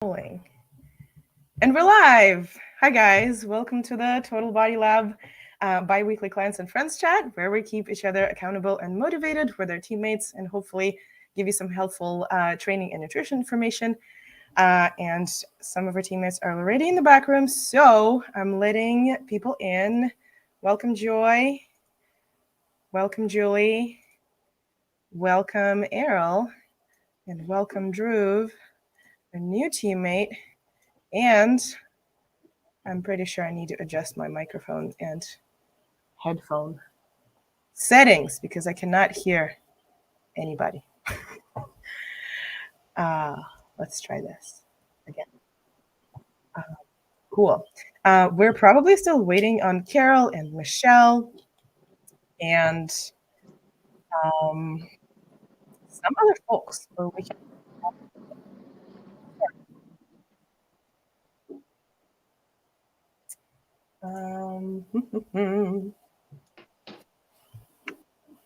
And we're live. Hi guys, welcome to the Total Body Lab bi-weekly clients and friends chat, where we keep each other accountable and motivated with our teammates and hopefully give you some helpful training and nutrition information. And some of our teammates are already in the back room, so I'm letting people in. Welcome, Joy. Welcome, Julie. Welcome, Errol. And welcome, Drew, a new teammate. And I'm pretty sure I need to adjust my microphone and headphone settings because I cannot hear anybody. Let's try this again. Cool. We're probably still waiting on Carol and Michelle and some other folks.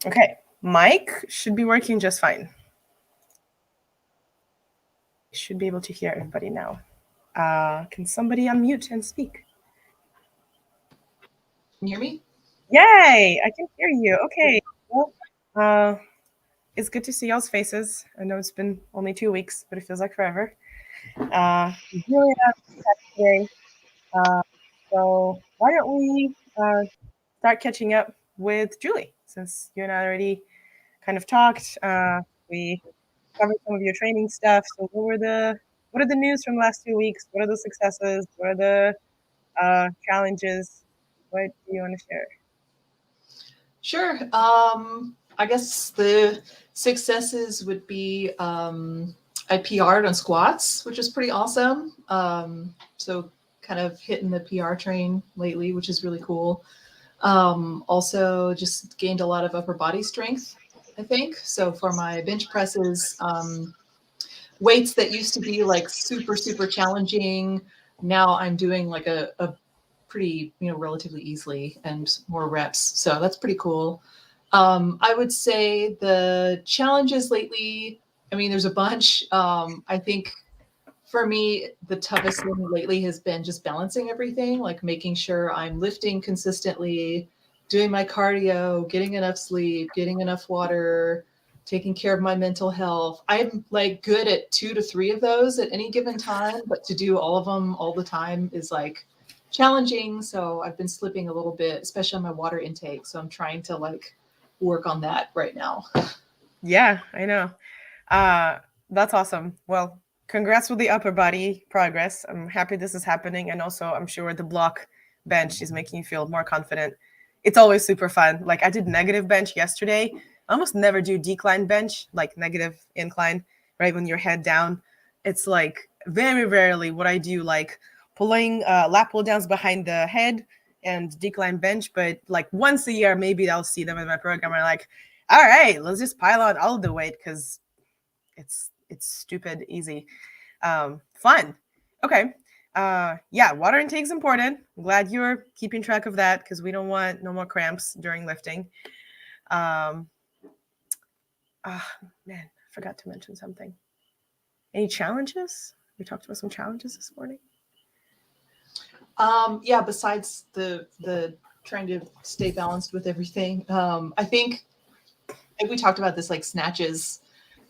Okay, Mike should be working just fine. Should be able to hear everybody now. Can somebody unmute and speak? Can you hear me? Yay, I can hear you. Okay. Well, it's good to see y'all's faces. I know it's been only 2 weeks, but it feels like forever. Really today. So why don't we start catching up with Julie, since you and I already kind of talked. We covered some of your training stuff. So what are the news from the last 2 weeks? What are the successes? What are the challenges? What do you want to share? Sure. I guess the successes would be I PR'd on squats, which is pretty awesome. So kind of hitting the PR train lately, which is really cool. Also just gained a lot of upper body strength, I think. So for my bench presses, weights that used to be like super, super challenging, now I'm doing like a pretty, relatively easily and more reps. So that's pretty cool. I would say the challenges lately, there's a bunch. I think for me, the toughest thing lately has been just balancing everything, like making sure I'm lifting consistently, doing my cardio, getting enough sleep, getting enough water, taking care of my mental health. I'm like good at 2 to 3 of those at any given time, but to do all of them all the time is like challenging. So I've been slipping a little bit, especially on my water intake. So I'm trying to like work on that right now. Yeah, I know. That's awesome. Well, congrats with the upper body progress. I'm happy this is happening. And also, I'm sure the block bench is making you feel more confident. It's always super fun. Like I did negative bench yesterday. I almost never do decline bench, like negative incline, right? When you're head down. It's like very rarely what I do, like pulling lat pull downs behind the head and decline bench. But like once a year, maybe I'll see them in my program. I'm like, all right, let's just pile on all of the weight because it's stupid easy. Fun. Okay. Yeah, water intake is important. I'm glad you're keeping track of that because we don't want no more cramps during lifting. Man, I forgot to mention something. Any challenges? We talked about some challenges this morning. Yeah, besides the trying to stay balanced with everything, I think we talked about this, like snatches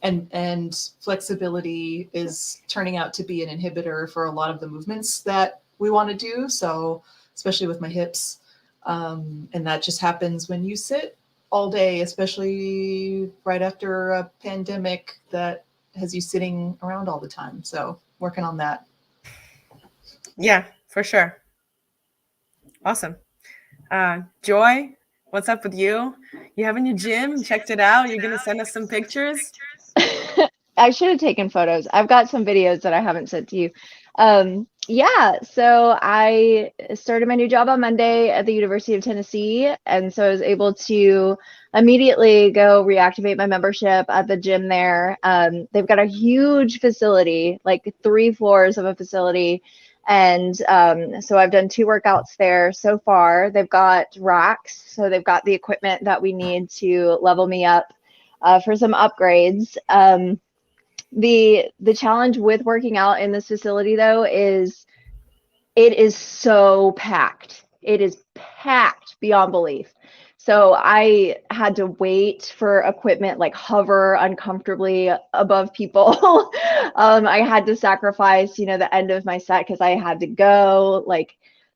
and flexibility is turning out to be an inhibitor for a lot of the movements that we want to do. So especially with my hips, and that just happens when you sit all day, especially right after a pandemic that has you sitting around all the time. So working on that. Yeah, for sure. Awesome. Joy, what's up with you? You have a new gym? Checked it out? You're gonna send us some pictures? I should have taken photos. I've got some videos that I haven't sent to you. Yeah, so I started my new job on Monday at the University of Tennessee, and so I was able to immediately go reactivate my membership at the gym there. They've got a huge facility, like 3 floors of a facility, and so I've done 2 workouts there so far. They've got racks, so they've got the equipment that we need to level me up for some upgrades. The challenge with working out in this facility though is it is so packed. It is packed beyond belief. So I had to wait for equipment, like hover uncomfortably above people. I had to sacrifice, the end of my set because I had to go.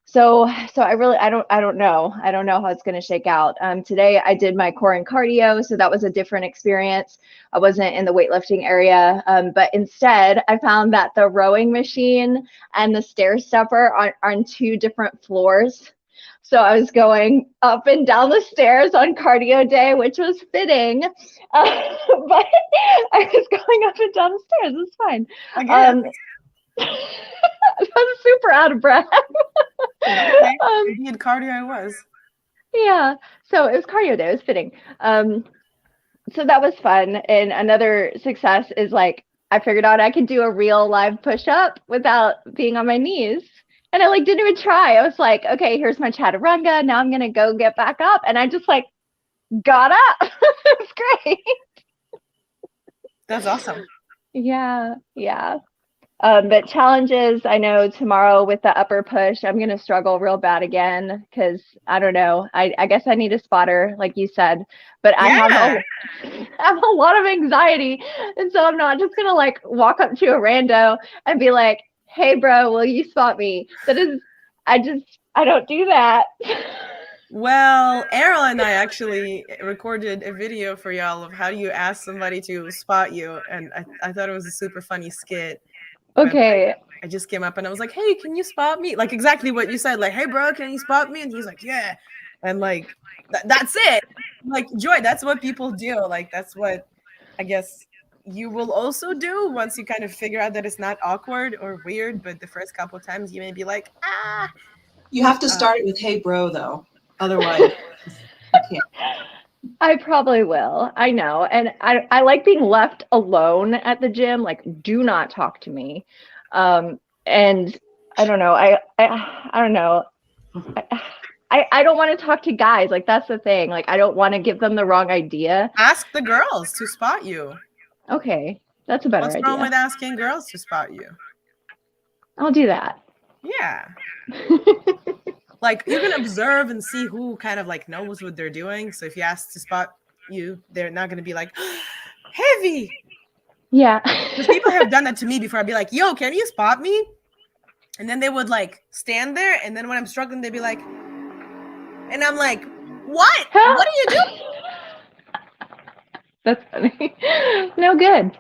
So I don't know. I don't know how it's going to shake out. Today I did my core and cardio, so that was a different experience. I wasn't in the weightlifting area, but instead I found that the rowing machine and the stair stepper are on two different floors. So I was going up and down the stairs on cardio day, which was fitting, but I was going up and down the stairs. It's fine. Again. I'm super out of breath. Okay. Indeed, cardio was. Yeah. So it was cardio day. It was fitting. So that was fun. And another success is I figured out I could do a real live push-up without being on my knees. And I didn't even try. I was like, okay, here's my chaturanga. Now I'm gonna go get back up. And I just got up. It's great. That's awesome. Yeah. But challenges, I know tomorrow with the upper push, I'm going to struggle real bad again because I don't know. I guess I need a spotter, like you said, but I have a lot of anxiety. And so I'm not just going to walk up to a rando and be like, hey, bro, will you spot me? I don't do that. Well, Errol and I actually recorded a video for y'all of how do you ask somebody to spot you. And I thought it was a super funny skit. Okay. I just came up and I was like, hey, can you spot me? Exactly what you said. Hey, bro, can you spot me? And he's like, yeah. And that's it. Joy, that's what people do. That's what I guess you will also do once you kind of figure out that it's not awkward or weird. But the first couple of times you may be like, ah. You have to start it with, hey, bro, though. Otherwise, I can't. I probably will. I know. And I like being left alone at the gym. Do not talk to me. And I don't know. I don't know. I don't want to talk to guys. That's the thing. I don't want to give them the wrong idea. Ask the girls to spot you. Okay. That's a better idea. What's wrong with asking girls to spot you? I'll do that. Yeah. You can observe and see who kind of knows what they're doing. So if you ask to spot you, they're not going to be like, heavy. Yeah. Because people have done that to me before. I'd be like, yo, can you spot me? And then they would stand there. And then when I'm struggling, they'd be like, and I'm like, what? Huh? What are you doing? That's funny. No good.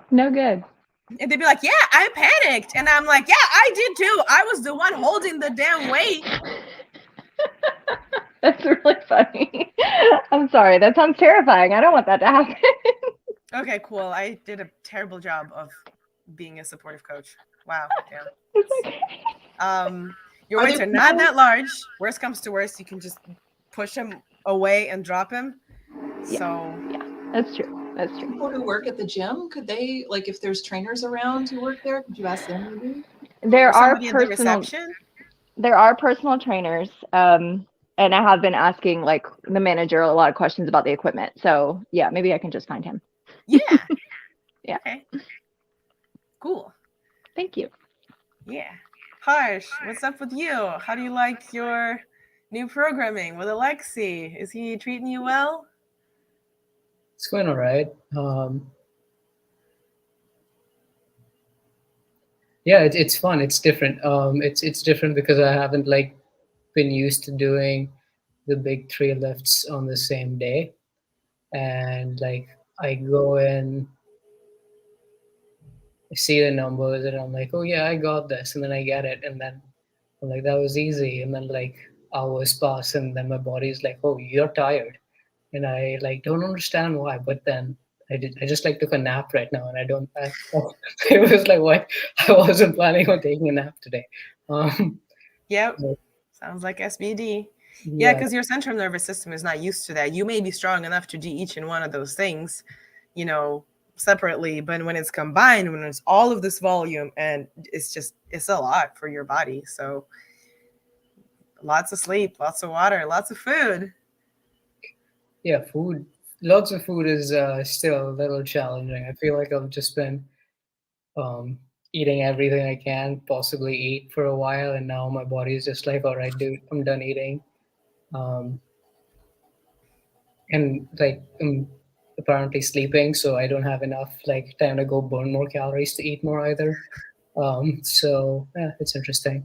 And they'd be like, yeah, I panicked. And I'm like, yeah, I did too. I was the one holding the damn weight. That's really funny. I'm sorry. That sounds terrifying. I don't want that to happen. Okay, cool. I did a terrible job of being a supportive coach. Wow. Yeah. It's okay. Your weights are not that large. Worst comes to worst, you can just push him away and drop him. Yeah. So yeah, that's true. People who work at the gym, could they, if there's trainers around who work there, could you ask them maybe? There are personal trainers. And I have been asking the manager a lot of questions about the equipment. So yeah, maybe I can just find him. Yeah. Yeah. Okay. Cool. Thank you. Yeah. Harsh, what's up with you? How do you like your new programming with Alexi? Is he treating you well? It's going all right. Yeah, it's fun. It's different. It's different because I haven't been used to doing the big 3 lifts on the same day, and I go in, I see the numbers, and I'm like, oh yeah, I got this, and then I get it, and then I'm like, that was easy, and then hours pass, and then my body's like, oh, you're tired, and I don't understand why, but then I just took a nap right now, and it was what I wasn't planning on taking a nap today. Yep. Sounds like SBD. Yeah, because your central nervous system is not used to that. You may be strong enough to do each and one of those things, separately, but when it's combined, when it's all of this volume, and it's a lot for your body. So lots of sleep, lots of water, lots of food. Yeah, food. Lots of food is still a little challenging. I feel like I've just been eating everything I can possibly eat for a while, and now my body is just like, all right, dude, I'm done eating. Um, and like I'm apparently sleeping, so I don't have enough like time to go burn more calories to eat more either. So yeah, it's interesting.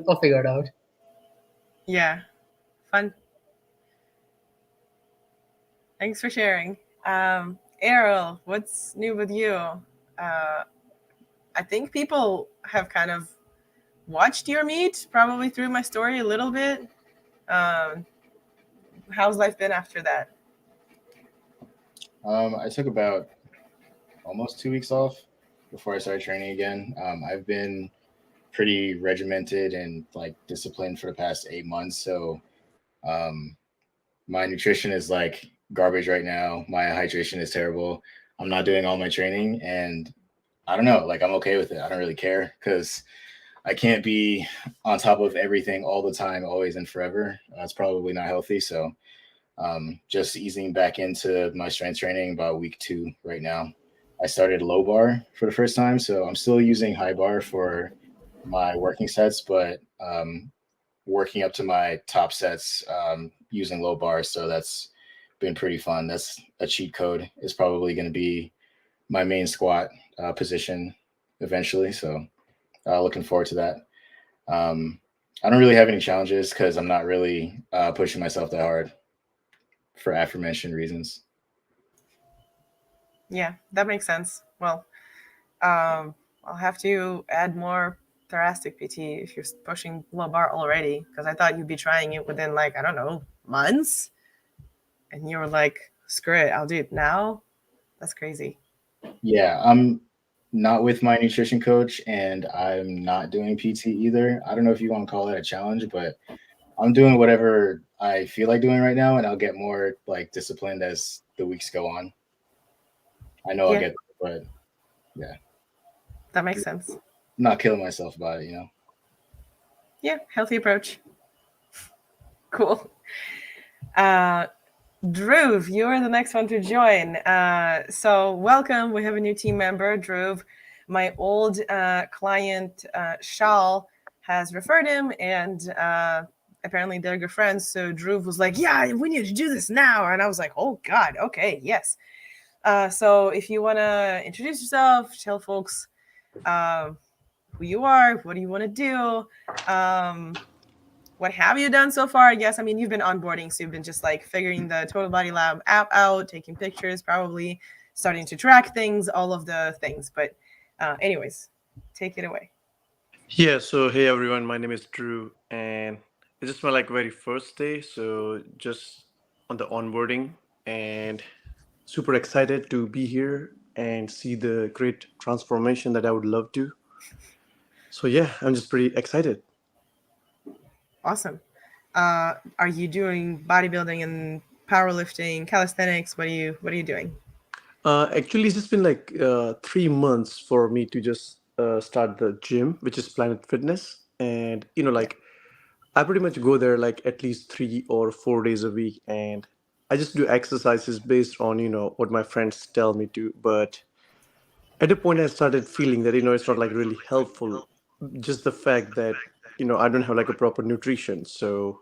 I'll figure it out. Yeah, fun. Thanks for sharing. Errol, what's new with you? I think people have kind of watched your meet probably through my story a little bit. Um, how's life been after that? I took about almost 2 weeks off before I started training again. I've been pretty regimented and like disciplined for the past 8 months. So um, my nutrition is like garbage right now. My hydration is terrible. I'm not doing all my training, and I don't know. Like I'm okay with it. I don't really care because I can't be on top of everything all the time, always and forever. That's probably not healthy. So just easing back into my strength training about week 2 right now. I started low bar for the first time, so I'm still using high bar for my working sets, but working up to my top sets using low bar. So that's been pretty fun. That's a cheat code. It's probably going to be my main squat position eventually. So looking forward to that. I don't really have any challenges because I'm not really pushing myself that hard for aforementioned reasons. Yeah, that makes sense. Well, I'll have to add more thoracic PT if you're pushing low bar already, because I thought you'd be trying it within like, I don't know, months. And you were like, screw it, I'll do it now. That's crazy. Yeah, I'm not with my nutrition coach and I'm not doing PT either. I don't know if you want to call that a challenge, but I'm doing whatever I feel like doing right now, and I'll get more like disciplined as the weeks go on. I know I'll Yeah. get there, but yeah, That makes sense. I'm not killing myself about it, Yeah, healthy approach. Cool. Dhruv, you're the next one to join. So welcome. We have a new team member, Dhruv. My old client, Shal, has referred him, and apparently they're good friends. So Dhruv was like, yeah, we need to do this now. And I was like, oh, God, okay, yes. So if you want to introduce yourself, tell folks who you are, what do you want to do, what have you done so far? Yes, I mean, you've been onboarding, so you've been just like figuring the TotalBodyLab app out, taking pictures, probably starting to track things, all of the things. But anyways, take it away. Yeah, so hey everyone, my name is Drew, and it's just my like very first day, so just on the onboarding, and super excited to be here and see the great transformation that I would love to. So yeah, I'm just pretty excited. Awesome. Are you doing bodybuilding and powerlifting, calisthenics? What are you doing? Actually, it's just been like 3 months for me to just start the gym, which is Planet Fitness, and like I pretty much go there like at least 3 or 4 days a week, and I just do exercises based on what my friends tell me to. But at a point, I started feeling that it's not like really helpful. Just the fact that I don't have like a proper nutrition. So,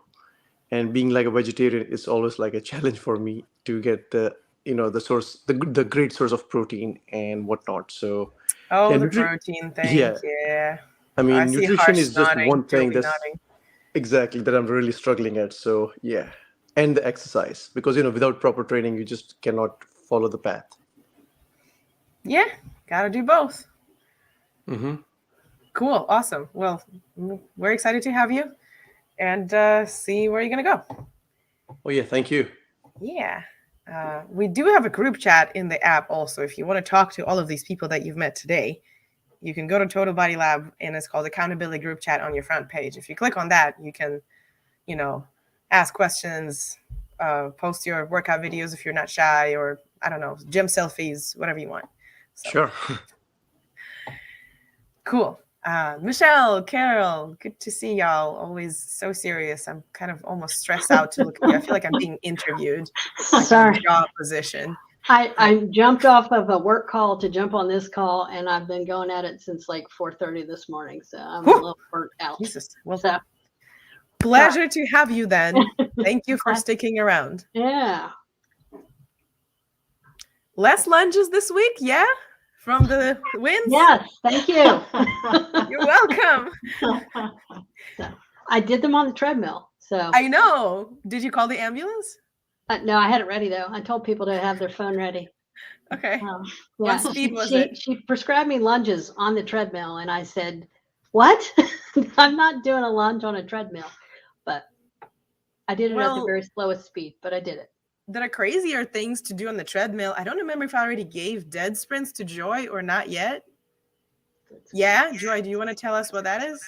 and being like a vegetarian is always like a challenge for me to get the source, the great source of protein and whatnot. So Oh, yeah, the protein thing. yeah. Yeah. I I mean, see nutrition Harsh is just nodding, one thing Julie that's nodding. exactly that I'm really struggling at. So yeah, and the exercise, because without proper training, you just cannot follow the path. Yeah, gotta do both. Mm-hmm. Cool, awesome. Well, we're excited to have you and see where you're gonna go. Oh yeah, thank you. Yeah. We do have a group chat in the app also. If you want to talk to all of these people that you've met today, you can go to TotalBodyLab and it's called Accountability Group Chat on your front page. If you click on that, you can, ask questions, post your workout videos if you're not shy, or I don't know, gym selfies, whatever you want. So, Sure. cool. Michelle, Carol, good to see y'all. Always so serious. I'm kind of almost stressed out to look at you. I feel like I'm being interviewed, like Sorry. in a job position. I jumped off of a work call to jump on this call, and I've been going at it since like 4:30 this morning. So I'm a little burnt out. Jesus. Well, So pleasure to have you then. Thank you for sticking around. yeah. Less lunges this week, yeah? From the wins? Yes, thank you. You're welcome. So, I did them on the treadmill. So I know. Did you call the ambulance? no, I had it ready though. I told people to have their phone ready. Okay. Yeah, What speed was she, it? She prescribed me lunges on the treadmill, and I said, "What? I'm not doing a lunge on a treadmill." But I did it at the Well, very slowest speed, but I did it. there are crazier things to do on the treadmill. I don't remember if I already gave dead sprints to Joy or not yet. Yeah, Joy, do you want to tell us what that is?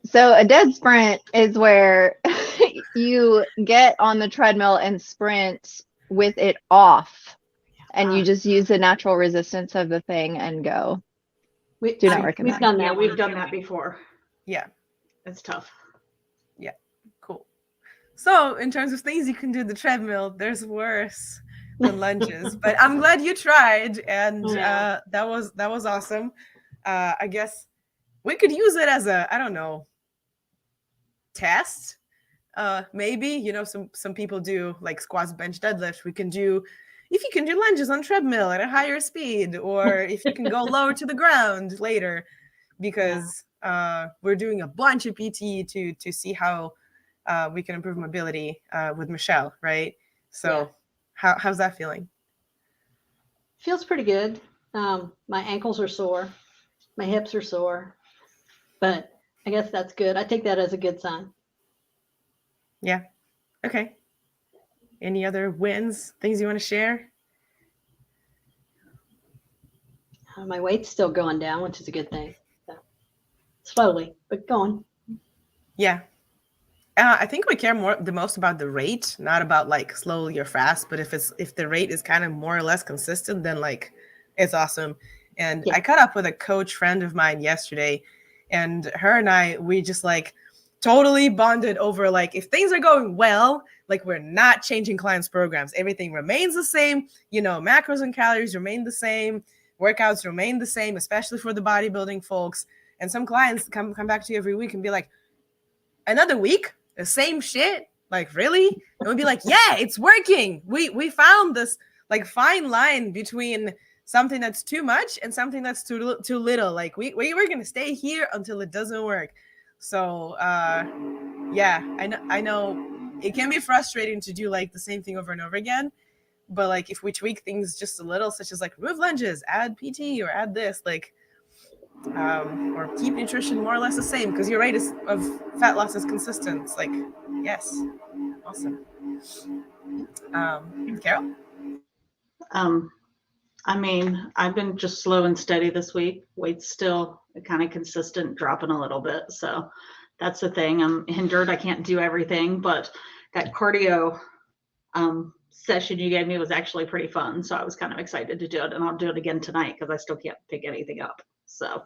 So a dead sprint is where you get on the treadmill and sprint with it off, and you just use the natural resistance of the thing and go. Do not recommend. We've done that. Yeah, we've done that before. Yeah. It's tough. Yeah, cool. So in terms of things you can do the treadmill, there's worse than lunges. But I'm glad you tried, and that was awesome. I guess we could use it as a, I don't know, test. Maybe, you know, some people do like squats, bench, deadlift. We can do, if you can do lunges on treadmill at a higher speed, or if you can go lower to the ground later, because we're doing a bunch of PT to see how we can improve mobility with Michelle, right? So how's that feeling? Feels pretty good. My ankles are sore. My hips are sore. But I guess that's good. I take that as a good sign. Yeah. Okay. Any other wins, things you want to share? My weight's still going down, which is a good thing. So, slowly, but going. Yeah. I think we care the most about the rate, not about like slowly or fast. But if the rate is kind of more or less consistent, then like it's awesome. And I caught up with a coach friend of mine yesterday, and her and I, we just like totally bonded over like, if things are going well, like we're not changing clients' programs. Everything remains the same. You know, macros and calories remain the same. Workouts remain the same, especially for the bodybuilding folks. And some clients come back to you every week and be like, another week, the same shit? Like, really? And we'd be like, yeah, it's working. We found this like fine line between something that's too much and something that's too little. Like we're going to stay here until it doesn't work. So yeah, I know it can be frustrating to do like the same thing over and over again. But like if we tweak things just a little, such as like remove lunges, add PT, or add this, like or keep nutrition more or less the same because your rate of fat loss is consistent. It's like, yes, awesome. Carol? I mean, I've been just slow and steady this week. Weight's still kind of consistent, dropping a little bit. So that's the thing. I'm hindered. I can't do everything, but that cardio session you gave me was actually pretty fun. So I was kind of excited to do it, and I'll do it again tonight because I still can't pick anything up. So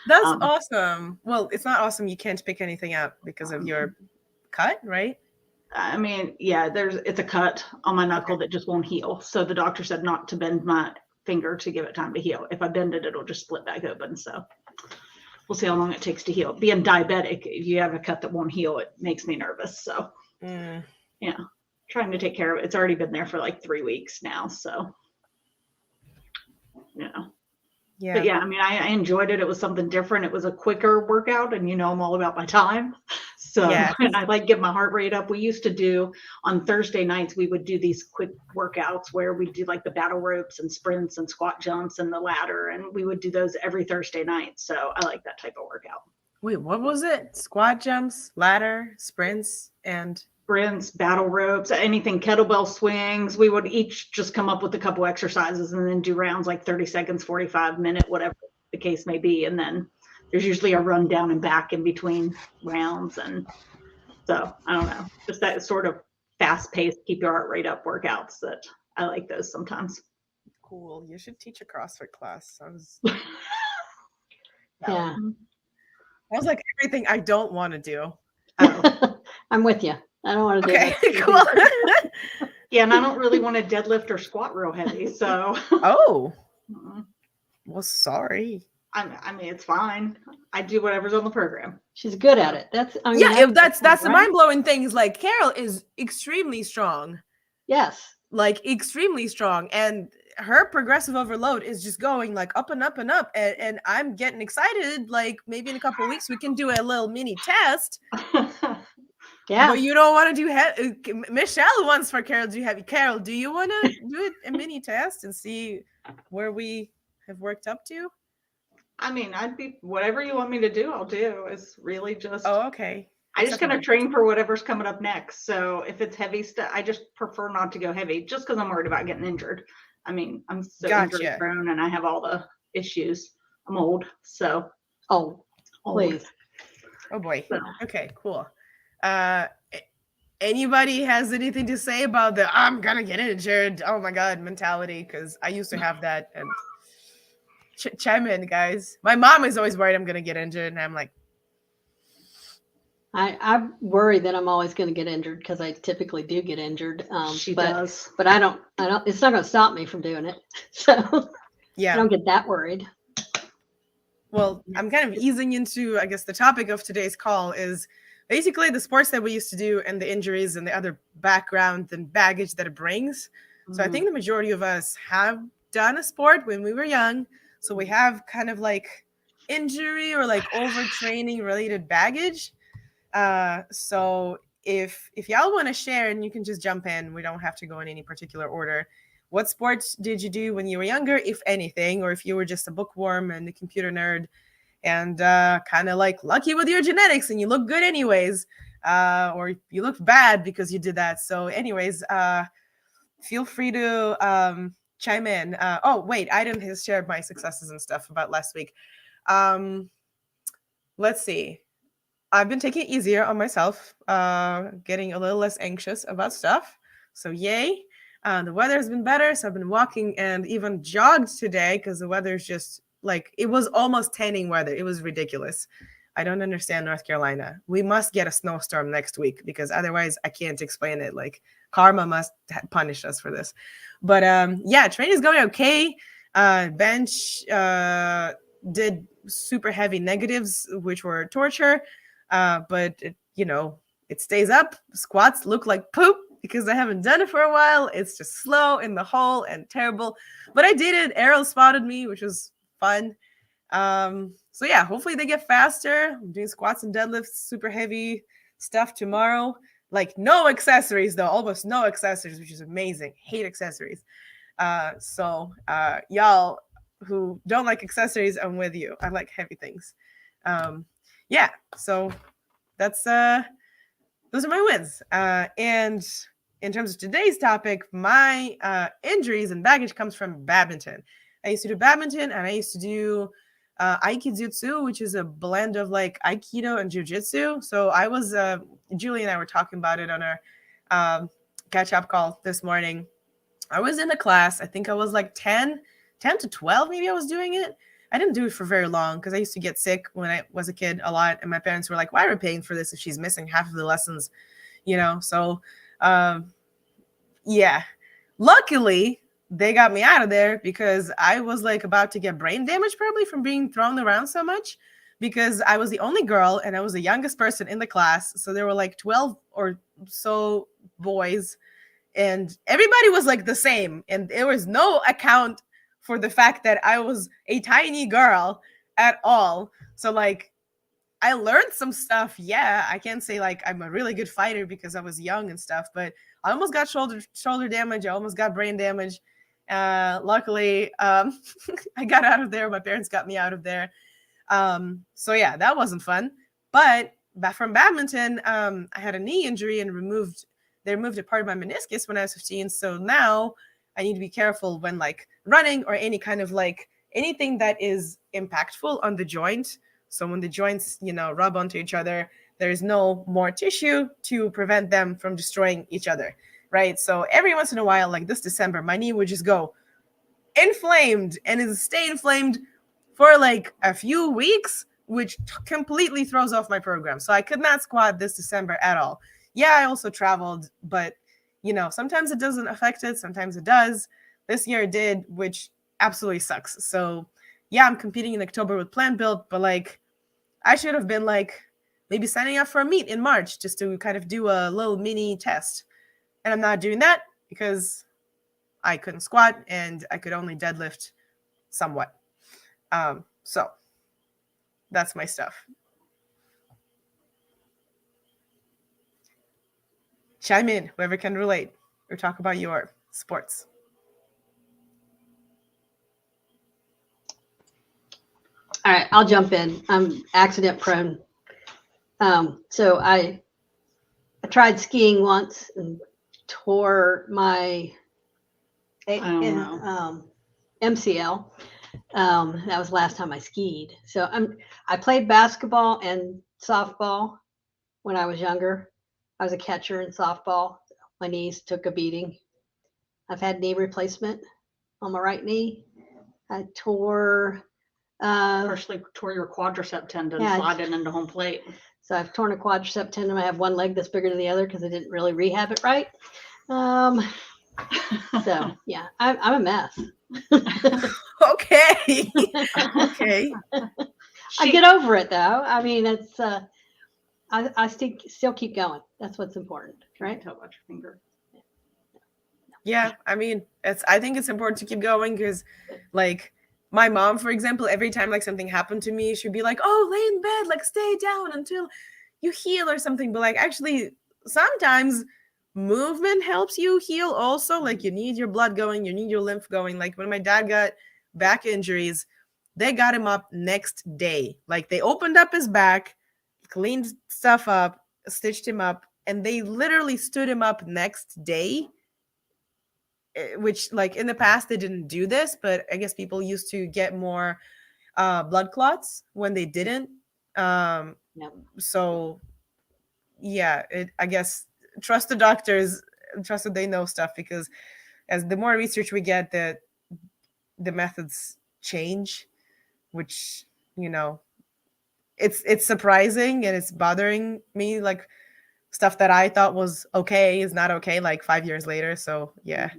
that's awesome. Well, it's not awesome. You can't pick anything up because of your cut, right? I mean, yeah, it's a cut on my knuckle that just won't heal. So the doctor said not to bend my finger to give it time to heal. If I bend it, it'll just split back open. So we'll see how long it takes to heal. Being diabetic, if you have a cut that won't heal, it makes me nervous. So yeah, trying to take care of it. It's already been there for like 3 weeks now. So, you know. Yeah. But yeah, I mean, I enjoyed it. It was something different. It was a quicker workout, and you know, I'm all about my time. So, and I like get my heart rate up. We used to do on Thursday nights, we would do these quick workouts where we do like the battle ropes and sprints and squat jumps and the ladder. And we would do those every Thursday night. So I like that type of workout. Wait, what was it? Squat jumps, ladder, sprints, and battle ropes, anything, kettlebell swings. We would each just come up with a couple exercises and then do rounds like 30 seconds, 45 minutes, whatever the case may be. And then there's usually a run down and back in between rounds. And so I don't know, just that sort of fast paced, keep your heart rate up workouts that I like those sometimes. Cool. You should teach a CrossFit class. Yeah. I was like everything I don't want to do. I'm with you. I don't want to do that. Okay, cool. Yeah, and I don't really want to deadlift or squat real heavy, so Oh, Mm-mm. well, sorry. I mean, it's fine. I do whatever's on the program. She's good at it. That's I mean, Yeah, if that's the right? mind blowing thing is like Carol is extremely strong, Yes. like extremely strong, and her progressive overload is just going like up and up and up, and I'm getting excited. Like maybe in a couple of weeks we can do a little mini test. Yeah. But you don't want to do Michelle wants for Carol to do heavy. Carol, do you want to do a mini test and see where we have worked up to? I mean, I'd be whatever you want me to do, I'll do. It's really just Oh, okay. I just Except for gonna my- train for whatever's coming up next. So if it's heavy stuff, I just prefer not to go heavy just because I'm worried about getting injured. I mean, I'm so injury Gotcha. prone and I have all the issues. I'm old, so Oh, old. please. Oh boy. So. Okay, cool. Anybody has anything to say about the I'm gonna get injured, oh my god mentality? Because I used to have that. And chime in, guys. My mom is always worried I'm gonna get injured, and I'm like, I worry that I'm always going to get injured because I typically do get injured. She but, does. But I don't, it's not going to stop me from doing it. So I yeah. don't get that worried. Well, I'm kind of easing into, I guess, the topic of today's call is basically the sports that we used to do and the injuries and the other background and baggage that it brings. So I think the majority of us have done a sport when we were young. So we have kind of like injury or like overtraining related baggage. So if y'all want to share, and you can just jump in, we don't have to go in any particular order. What sports did you do when you were younger, if anything, or if you were just a bookworm and a computer nerd and kind of like lucky with your genetics and you look good anyways, or you look bad because you did that. So anyways, feel free to chime in. Oh, wait, Aiden has shared my successes and stuff about last week. Let's see. I've been taking it easier on myself, getting a little less anxious about stuff. So yay. The weather has been better. So I've been walking and even jogged today because the weather is just like, it was almost tanning weather. It was ridiculous. I don't understand North Carolina. We must get a snowstorm next week because otherwise I can't explain it. Like karma must punish us for this. But yeah, training is going okay. Bench did super heavy negatives, which were torture. But it stays up. Squats look like poop because I haven't done it for a while. It's just slow in the hole and terrible. But I did it. Errol spotted me, which was fun. So yeah, hopefully they get faster. I'm doing squats and deadlifts, super heavy stuff tomorrow. Like no accessories though, almost no accessories, which is amazing. Hate accessories. So y'all who don't like accessories, I'm with you. I like heavy things. Yeah, so that's those are my wins. And in terms of today's topic, my injuries and baggage comes from badminton. I used to do badminton and I used to do Aikijutsu, which is a blend of like Aikido and Jiu-Jitsu. So I was, Julie and I were talking about it on our catch-up call this morning. I was in a class, I think I was like 10 to 12, maybe I was doing it. I didn't do it for very long because I used to get sick when I was a kid a lot. And my parents were like, why are we paying for this if she's missing half of the lessons? So yeah. Luckily, they got me out of there because I was like about to get brain damage probably from being thrown around so much because I was the only girl and I was the youngest person in the class. So there were like 12 or so boys and everybody was like the same. And there was no account for the fact that I was a tiny girl at all. So like I learned some stuff. Yeah, I can't say like I'm a really good fighter because I was young and stuff, but I almost got shoulder damage. I almost got brain damage. Luckily, I got out of there. My parents got me out of there. So yeah, that wasn't fun. But from badminton, I had a knee injury and they removed a part of my meniscus when I was 15. So now I need to be careful when like running or any kind of like anything that is impactful on the joint. So when the joints, rub onto each other, there's no more tissue to prevent them from destroying each other, right? So every once in a while, like this December, my knee would just go inflamed and it stay inflamed for like a few weeks, which completely throws off my program. So I could not squat this December at all. Yeah, I also traveled, but sometimes it doesn't affect it, sometimes it does. This year it did, which absolutely sucks. So yeah, I'm competing in October with Plant Build, but like I should have been like maybe signing up for a meet in March just to kind of do a little mini test. And I'm not doing that because I couldn't squat and I could only deadlift somewhat. So that's my stuff. Chime in, whoever can relate, or talk about your sports. All right, I'll jump in. I'm accident prone. So I tried skiing once and tore my MCL. That was the last time I skied. So I played basketball and softball when I was younger. I was a catcher in softball. My knees took a beating. I've had knee replacement on my right knee. I tore Partially tore your quadricep tendon sliding into home plate. So I've torn a quadricep tendon. I have one leg that's bigger than the other because I didn't really rehab it right. So yeah, I'm a mess. Okay. Okay. I get over it though. I mean, it's I still keep going. That's what's important, right? Tell about your finger. Yeah, I mean, I think it's important to keep going because, like, my mom, for example, every time like something happened to me, she'd be like, "Oh, lay in bed, like stay down until you heal or something." But like, actually, sometimes movement helps you heal. Also, like you need your blood going, you need your lymph going. Like when my dad got back injuries, they got him up next day. Like they opened up his back, cleaned stuff up, stitched him up, and they literally stood him up next day. Which like in the past they didn't do this, but I guess people used to get more blood clots when they didn't. So yeah, I guess trust the doctors, trust that they know stuff, because as the more research we get, the methods change, which it's surprising and it's bothering me. Like stuff that I thought was okay is not okay like 5 years later. So yeah.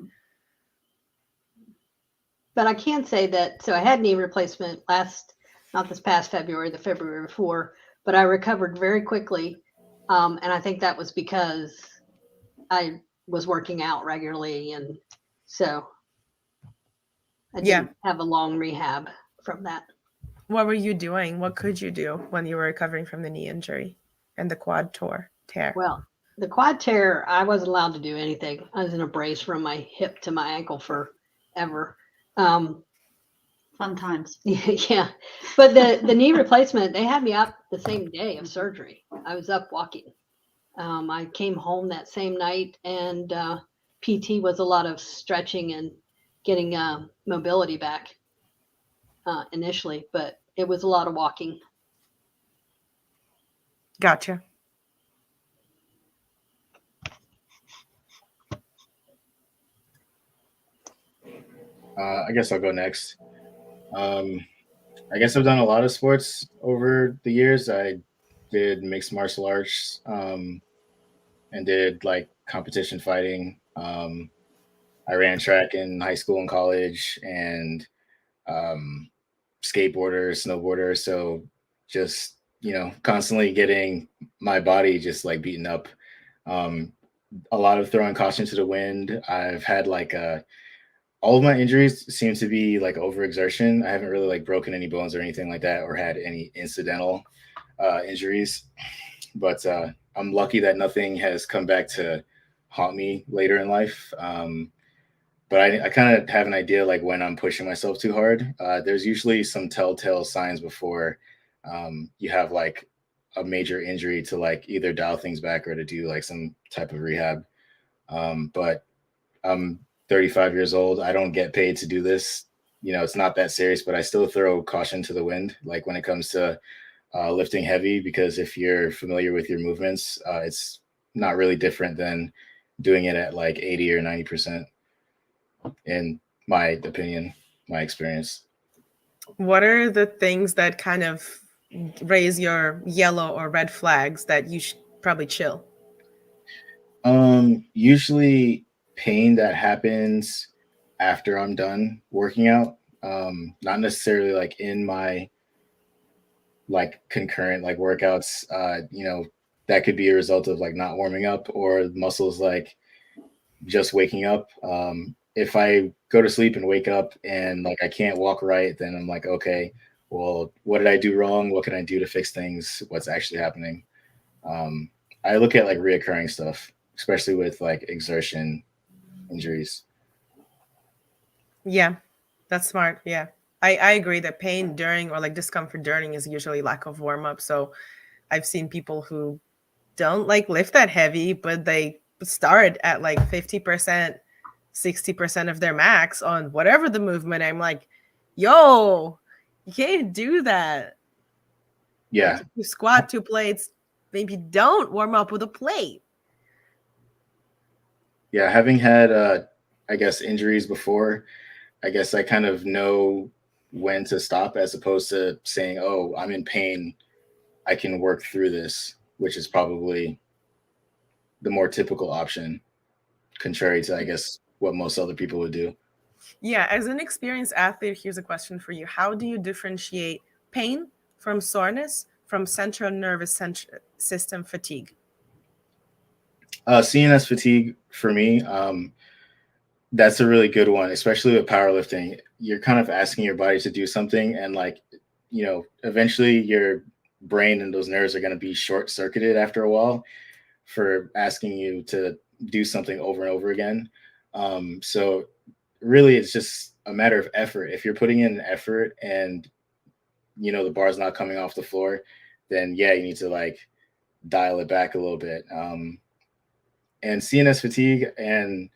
But I can say that, so I had knee replacement not this past February, the February before, but I recovered very quickly. And I think that was because I was working out regularly. And so I didn't have a long rehab from that. What were you doing? What could you do when you were recovering from the knee injury and the quad tear? Well, the quad tear, I wasn't allowed to do anything. I was in a brace from my hip to my ankle forever. Fun times. Yeah, but the knee replacement, they had me up the same day of surgery. I was up walking. I came home that same night, and PT was a lot of stretching and getting mobility back initially, but it was a lot of walking. Gotcha. I guess I'll go next. I guess I've done a lot of sports over the years. I did mixed martial arts and did like competition fighting. I ran track in high school and college, and skateboarder, snowboarder. So just, constantly getting my body just like beaten up. A lot of throwing caution to the wind. I've had like all of my injuries seem to be like overexertion. I haven't really like broken any bones or anything like that, or had any incidental injuries. But I'm lucky that nothing has come back to haunt me later in life. But I kind of have an idea like when I'm pushing myself too hard. There's usually some telltale signs before you have like a major injury to like either dial things back or to do like some type of rehab. But I'm 35 years old. I don't get paid to do this. It's not that serious, but I still throw caution to the wind, like when it comes to lifting heavy, because if you're familiar with your movements, it's not really different than doing it at like 80 or 90%, in my opinion, my experience. What are the things that kind of raise your yellow or red flags that you should probably chill? Usually pain that happens after I'm done working out. Not necessarily like in my like concurrent like workouts. That could be a result of like not warming up or muscles like just waking up. If I go to sleep and wake up and like I can't walk right, then I'm like, okay, well, what did I do wrong? What can I do to fix things? What's actually happening? I look at like reoccurring stuff, especially with like exertion injuries. Yeah, that's smart. Yeah. I agree that pain during or like discomfort during is usually lack of warm up. So I've seen people who don't like lift that heavy, but they start at like 50%, 60% of their max on whatever the movement. I'm like, yo, you can't do that. Yeah. Like, if you squat 2 plates, maybe don't warm up with a plate. Yeah. Having had, I guess, injuries before, I guess I kind of know when to stop as opposed to saying, oh, I'm in pain. I can work through this, which is probably the more typical option, contrary to, I guess, what most other people would do. Yeah, as an experienced athlete, here's a question for you. How do you differentiate pain from soreness from central nervous system fatigue? CNS fatigue for me, that's a really good one, especially with powerlifting. You're kind of asking your body to do something, and like, eventually your brain and those nerves are going to be short circuited after a while for asking you to do something over and over again. So really, it's just a matter of effort. If you're putting in an effort and the bar's not coming off the floor, then yeah, you need to like dial it back a little bit. And CNS fatigue and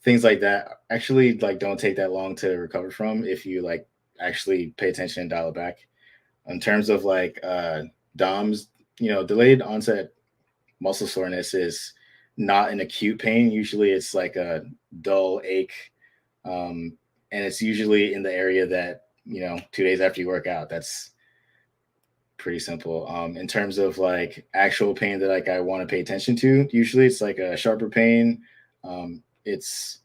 things like that actually like don't take that long to recover from if you like actually pay attention and dial it back. In terms of like DOMS, delayed onset muscle soreness is not an acute pain. Usually it's like a dull ache. And it's usually in the area that, 2 days after you work out. That's pretty simple. In terms of like actual pain that like I want to pay attention to, usually it's like a sharper pain. It's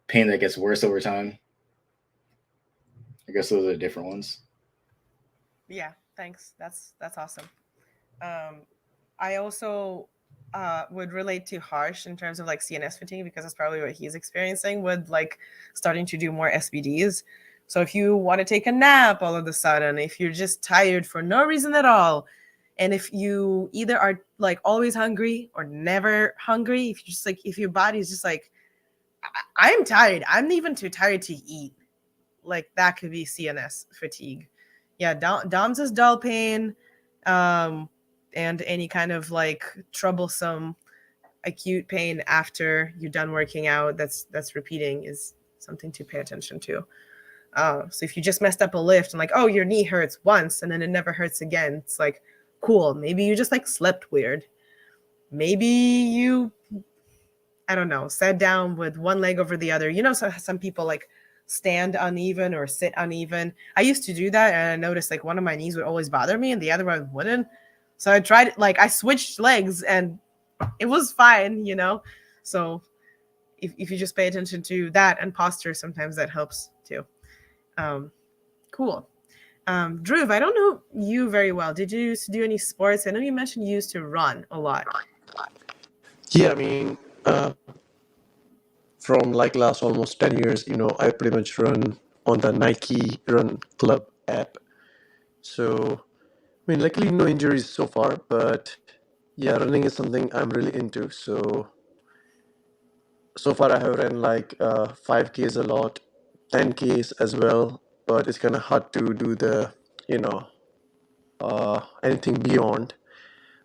pain that gets worse over time. I guess those are the different ones. Yeah, thanks. That's awesome. I also would relate to Harsh in terms of like CNS fatigue because that's probably what he's experiencing with like starting to do more SBDs. So if you want to take a nap all of a sudden, if you're just tired for no reason at all, and if you either are like always hungry or never hungry, if you just like if your body's just like I'm tired, I'm even too tired to eat, like that could be CNS fatigue. Yeah, DOMS is dull pain, and any kind of like troublesome acute pain after you're done working out that's repeating is something to pay attention to. So if you just messed up a lift and like, oh, your knee hurts once and then it never hurts again, it's like, cool. Maybe you just like slept weird. Maybe you, I don't know, sat down with one leg over the other. Some people like stand uneven or sit uneven. I used to do that and I noticed like one of my knees would always bother me and the other one wouldn't. So I tried, like I switched legs and it was fine, So if you just pay attention to that and posture, sometimes that helps too. Cool. Dhruv, I don't know you very well. Did you used to do any sports? I know you mentioned you used to run a lot. Yeah, I mean, from like last almost 10 years, I pretty much run on the Nike Run Club app. So, I mean, luckily no injuries so far, but yeah, running is something I'm really into. So far I have ran like 5Ks a lot, 10Ks as well, but it's kind of hard to do the, anything beyond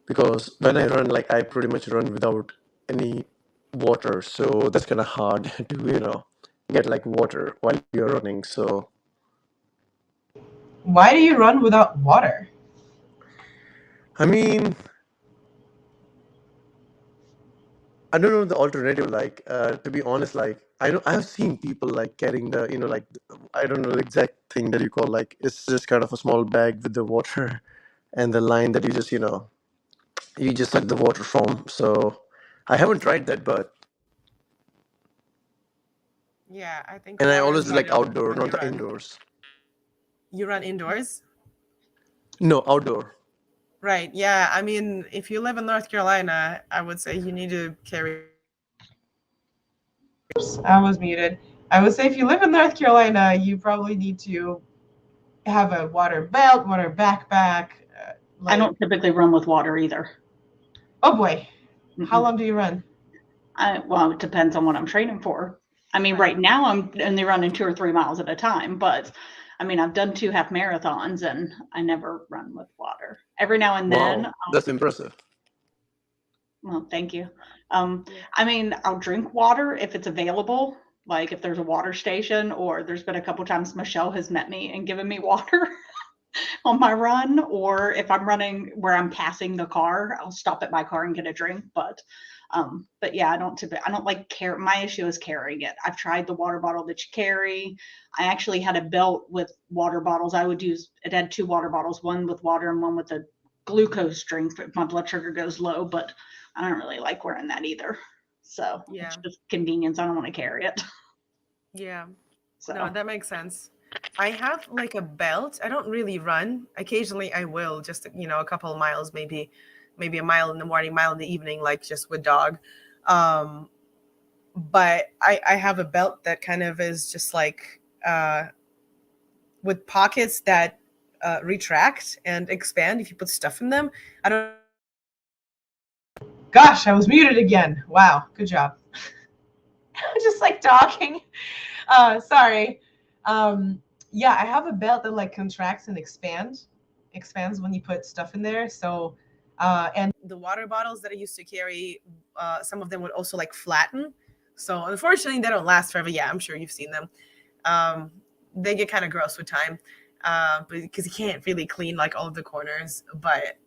because when I run, like I pretty much run without any water, so that's kind of hard to, get like water while you're running. So, Why do you run without water? I mean, I don't know the alternative. Like, to be honest, like I know I have seen people like carrying the, like I don't know the exact thing that you call like it's just kind of a small bag with the water and the line that you just suck the water from. So I haven't tried that, but Yeah, I think. and I water is always like vital outdoor, when not you the run. indoors. You run indoors? No, outdoor. Right. Yeah. I mean, if you live in North Carolina, I would say you need to carry. Oops, I was muted. I would say if you live in North Carolina, you probably need to have a water belt, water backpack. I don't typically run with water either. Oh boy. How Mm-mm. long do you run? Well, it depends on what I'm training for. I mean, right now I'm only running 2 or 3 miles at a time, but I mean, I've done 2 half marathons and I never run with water. Every now and then, Wow, that's impressive. well, thank you. I mean, I'll drink water if it's available, like if there's a water station, or there's been a couple times Michelle has met me and given me water on my run, or if I'm running where I'm passing the car, I'll stop at my car and get a drink. But yeah, I don't like carry. My issue is carrying it. I've tried the water bottle that you carry. I actually had a belt with water bottles. I would use it had 2 water bottles, one with water and one with a glucose drink if my blood sugar goes low, but I don't really like wearing that either. So Yeah. it's just convenience. I don't want to carry it. Yeah. So No, that makes sense. I have like a belt. I don't really run. Occasionally I will, just a couple of miles, maybe a mile in the morning, mile in the evening, like just with dog. But I have a belt that kind of is just like with pockets that retract and expand if you put stuff in them. I don't. Gosh, I was muted again. Wow, good job. Just like talking. Sorry. Yeah, I have a belt that like contracts and expands when you put stuff in there. So, and the water bottles that I used to carry, some of them would also like flatten. So unfortunately, they don't last forever. Yeah, I'm sure you've seen them. They get kind of gross with time, but because you can't really clean like all of the corners. But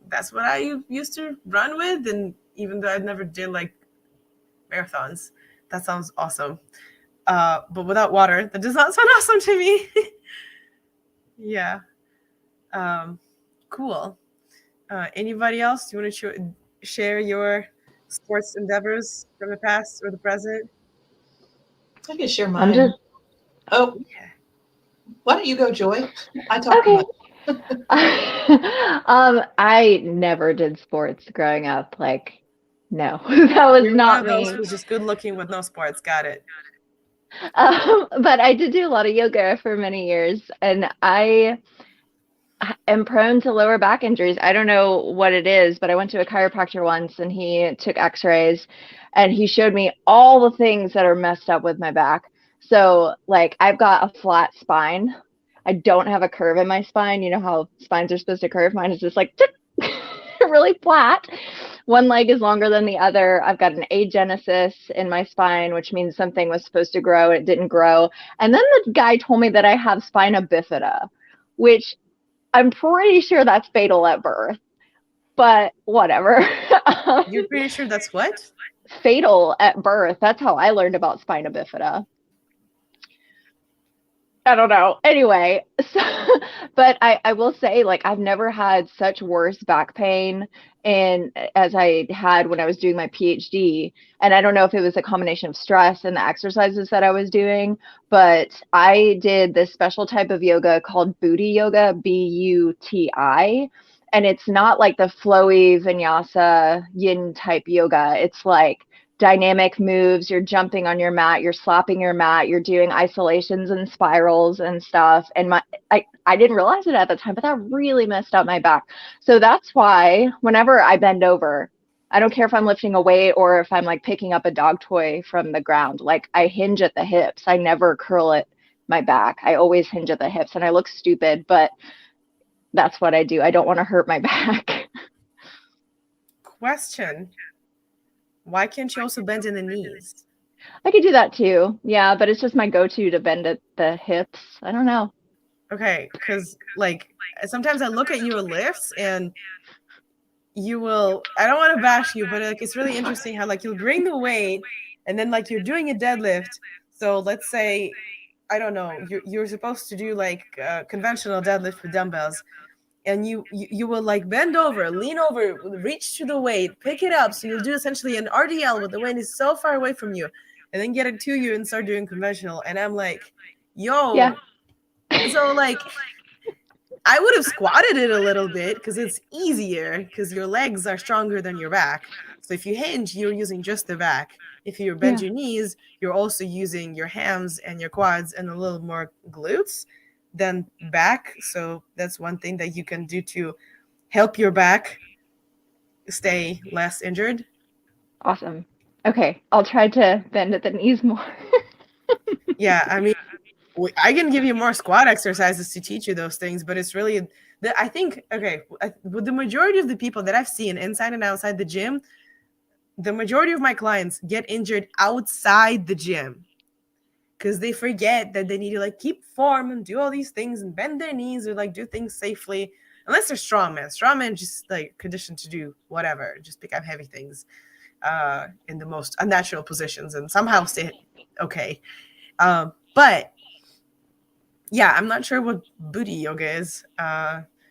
that's what I used to run with, and even though I never did like marathons, that sounds awesome. But without water, that does not sound awesome to me. Yeah. Cool. Anybody else? Do you want to share your sports endeavors from the past or the present? I can share I'm mine. just Oh, Yeah. why don't you go, Joy? I talk okay. about. I never did sports growing up. Like, no, that was You're one not of those me. who's just good looking with no sports. Got it. But I did do a lot of yoga for many years, and I am prone to lower back injuries. I don't know what it is, but I went to a chiropractor once and he took x-rays and he showed me all the things that are messed up with my back. So like I've got a flat spine. I don't have a curve in my spine. You know how spines are supposed to curve? Mine is just like really flat. One leg is longer than the other. I've got an agenesis in my spine, which means something was supposed to grow. It didn't grow. And then the guy told me that I have spina bifida, which I'm pretty sure that's fatal at birth, but whatever. You're pretty sure that's what? Fatal at birth. That's how I learned about spina bifida. I don't know. Anyway, so, but I will say, like, I've never had such worse back pain as I had when I was doing my PhD. And I don't know if it was a combination of stress and the exercises that I was doing, but I did this special type of yoga called booty yoga, BUTI. And it's not like the flowy vinyasa yin type yoga. It's like dynamic moves, you're jumping on your mat, you're slapping your mat, you're doing isolations and spirals and stuff. And I didn't realize it at the time, but that really messed up my back. So that's why whenever I bend over, I don't care if I'm lifting a weight or if I'm like picking up a dog toy from the ground, like I hinge at the hips. I never curl at my back. I always hinge at the hips and I look stupid, but that's what I do. I don't want to hurt my back. Question. Why can't you also bend in the knees? I could do that too. Yeah, but it's just my go-to to bend at the hips. I don't know. Okay, because like sometimes I look at your lifts and you will, I don't want to bash you, but like it's really interesting how like you'll bring the weight and then like you're doing a deadlift. So let's say, I don't know, you're supposed to do like conventional deadlift with dumbbells. and you will like bend over, lean over, reach to the weight, pick it up. So you'll do essentially an RDL, but the weight is so far away from you, and then get it to you and start doing conventional. And I'm like, yo, Yeah. so like I would have squatted it a little bit because it's easier because your legs are stronger than your back. So if you hinge, you're using just the back. If you bend Yeah. your knees, you're also using your hams and your quads and a little more glutes than back. So that's one thing that you can do to help your back stay less injured. Awesome. Okay, I'll try to bend at the knees more. Yeah, I mean, I can give you more squat exercises to teach you those things, but it's really, I think, okay, with the majority of the people that I've seen inside and outside the gym, the majority of my clients get injured outside the gym because they forget that they need to like keep form and do all these things and bend their knees or like do things safely. Unless they're strongman. Strongman just like conditioned to do whatever, just pick up heavy things in the most unnatural positions and somehow stay okay. But yeah, I'm not sure what booty yoga is.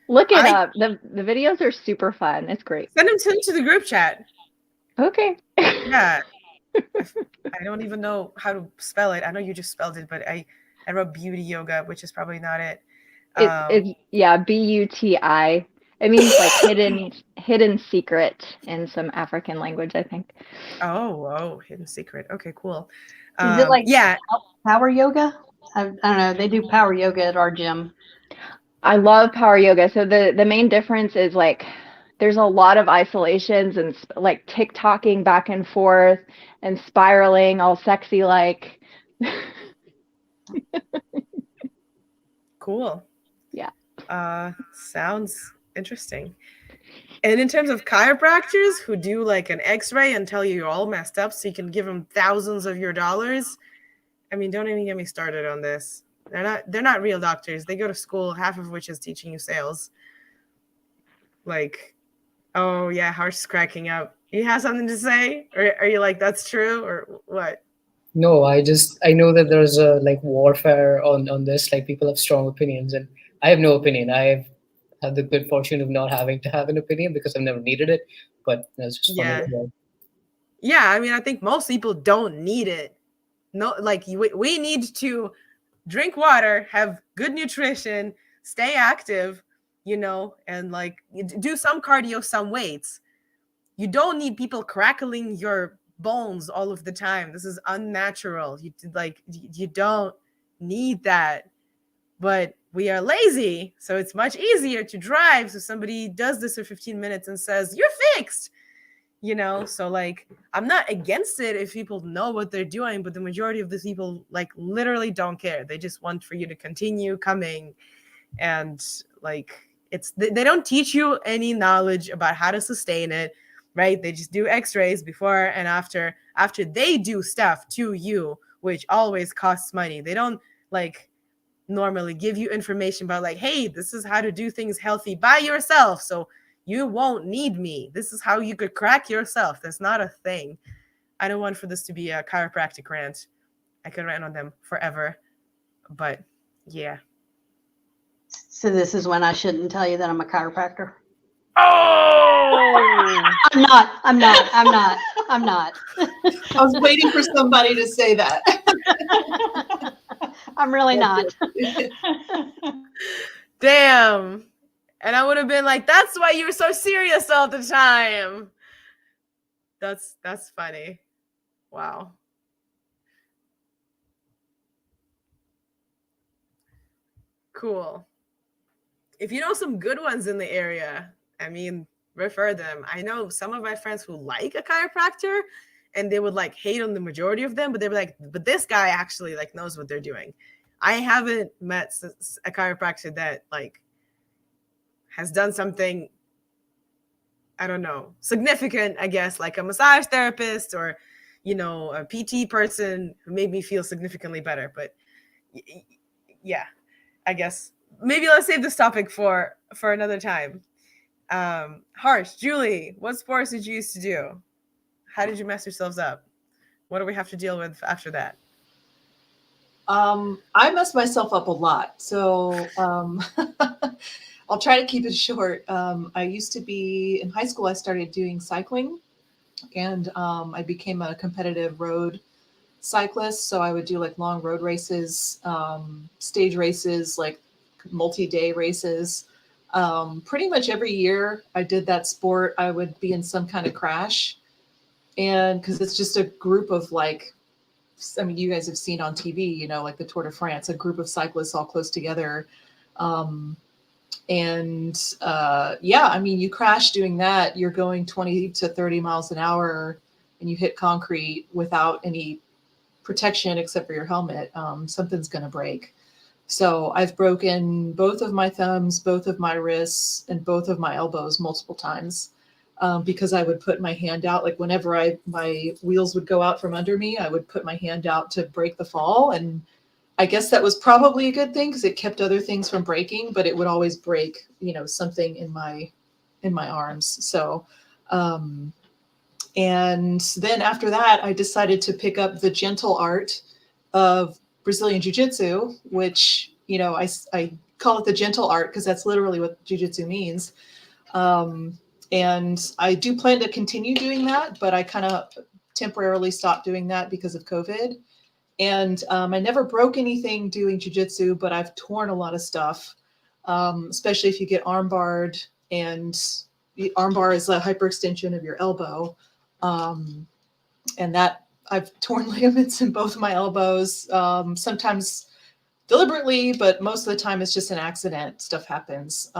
Look it up. The videos are super fun. It's great. Send them to the group chat. Okay. Yeah. I don't even know how to spell it. I know you just spelled it, but I wrote beauty yoga, which is probably not it. It's yeah, BUTI. It means like hidden secret in some African language, I think. Oh, hidden secret. Okay, cool. Is it like yeah, power yoga? I don't know. They do power yoga at our gym. I love power yoga. So the main difference is like there's a lot of isolations and like tick-tocking back and forth and spiraling all sexy like. Cool. Yeah. Sounds interesting. And in terms of chiropractors who do like an x-ray and tell you you're all messed up so you can give them thousands of your dollars, I mean, don't even get me started on this. They're not real doctors. They go to school, half of which is teaching you sales. Like, oh yeah, Harsh's cracking up. You have something to say? Or are you like, that's true? Or what? No, I know that there's a like warfare on this. Like people have strong opinions, and I have no opinion. I've had the good fortune of not having to have an opinion because I've never needed it. But it's just funny. Yeah, I mean, I think most people don't need it. No, like we need to drink water, have good nutrition, stay active, and like do some cardio, some weights. You don't need people crackling your bones all of the time. This is unnatural. You don't need that. But we are lazy, so it's much easier to drive. So somebody does this for 15 minutes and says, "You're fixed." So like I'm not against it if people know what they're doing, but the majority of the people like literally don't care. They just want for you to continue coming, and like they don't teach you any knowledge about how to sustain it, right? They just do x-rays before and after they do stuff to you, which always costs money. They don't like normally give you information about like, hey, this is how to do things healthy by yourself, so you won't need me. This is how you could crack yourself. That's not a thing. I don't want for this to be a chiropractic rant. I could rant on them forever. But yeah. So this is when I shouldn't tell you that I'm a chiropractor. Oh! I'm not. I was waiting for somebody to say that. I'm really not. Damn. And I would have been like, that's why you were so serious all the time. That's funny. Wow. Cool. If you know some good ones in the area, I mean, refer them. I know some of my friends who like a chiropractor and they would like hate on the majority of them, but they'd be like, but this guy actually like knows what they're doing. I haven't met a chiropractor that like has done something, I don't know, significant, I guess, like a massage therapist or, a PT person who made me feel significantly better. But yeah, I guess maybe let's save this topic for another time. Harsh, Julie, what sports did you used to do? How did you mess yourselves up? What do we have to deal with after that? I messed myself up a lot. So I'll try to keep it short. I used to be in high school. I started doing cycling, and I became a competitive road cyclist. So I would do like long road races, stage races, like multi-day races. Pretty much every year I did that sport, I would be in some kind of crash. And because it's just a group of like, I mean, you guys have seen on TV, you know, like the Tour de France, a group of cyclists all close together. Yeah, I mean, you crash doing that, you're going 20 to 30 miles an hour and you hit concrete without any protection except for your helmet, something's going to break. So I've broken both of my thumbs, both of my wrists, and both of my elbows multiple times because I would put my hand out. Like whenever my wheels would go out from under me, I would put my hand out to break the fall. And I guess that was probably a good thing because it kept other things from breaking, but it would always break, you know, something in my arms. So, and then after that, I decided to pick up the gentle art of Brazilian Jiu-Jitsu, which, you know, I call it the gentle art because that's literally what Jiu-Jitsu means. And I do plan to continue doing that, but I kind of temporarily stopped doing that because of COVID. And I never broke anything doing Jiu-Jitsu, but I've torn a lot of stuff, especially if you get arm barred, and the arm bar is a hyperextension of your elbow. And that I've torn ligaments in both of my elbows, sometimes deliberately, but most of the time it's just an accident. Stuff happens.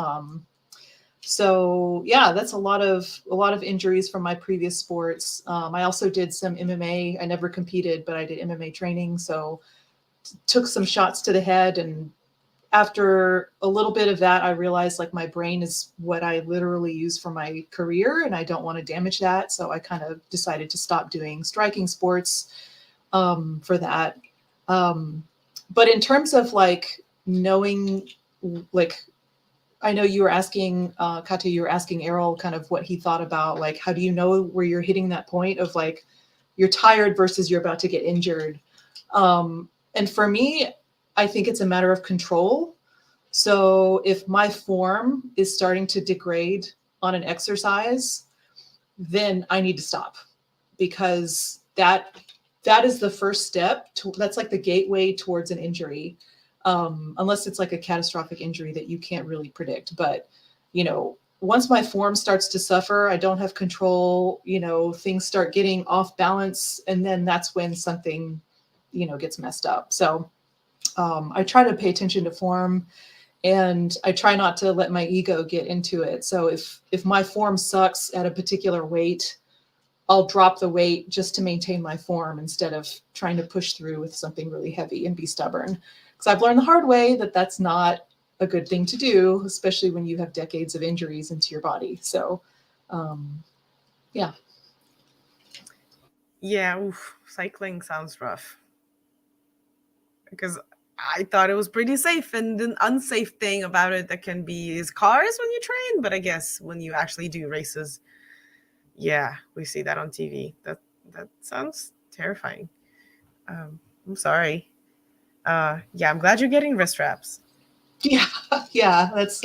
So yeah, that's a lot of injuries from my previous sports. I also did some MMA. I never competed, but I did MMA training. So took some shots to the head, and after a little bit of that, I realized like my brain is what I literally use for my career, and I don't want to damage that. So I kind of decided to stop doing striking sports for that. But in terms of like knowing, like, I know you were asking, Katya, you were asking Errol kind of what he thought about, like, how do you know where you're hitting that point of like, you're tired versus you're about to get injured? And for me, I think it's a matter of control. So if my form is starting to degrade on an exercise, then I need to stop, because that is the first step that's like the gateway towards an injury. Unless it's like a catastrophic injury that you can't really predict. But, you know, once my form starts to suffer, I don't have control, you know, things start getting off balance, and then that's when something, you know, gets messed up. So I try to pay attention to form, and I try not to let my ego get into it. So if my form sucks at a particular weight, I'll drop the weight just to maintain my form instead of trying to push through with something really heavy and be stubborn. Because I've learned the hard way that that's not a good thing to do, especially when you have decades of injuries into your body. So, yeah. Yeah, oof, cycling sounds rough. Because I thought it was pretty safe, and the unsafe thing about it that can be is cars when you train. But I guess when you actually do races, yeah, we see that on TV. That sounds terrifying. I'm sorry. Yeah, I'm glad you're getting wrist straps. Yeah, that's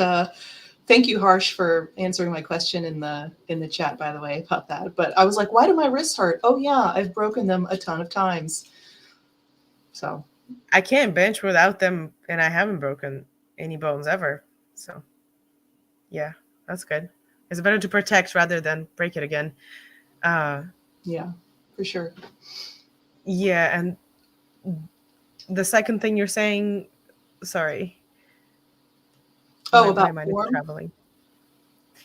thank you, Harsh, for answering my question in the chat, by the way, about that. But I was like, why do my wrists hurt? Oh yeah, I've broken them a ton of times. So I can't bench without them, and I haven't broken any bones ever. So yeah, that's good. It's better to protect rather than break it again. Yeah, for sure. Yeah, and the second thing you're saying, sorry. Oh, my about mind form? is traveling.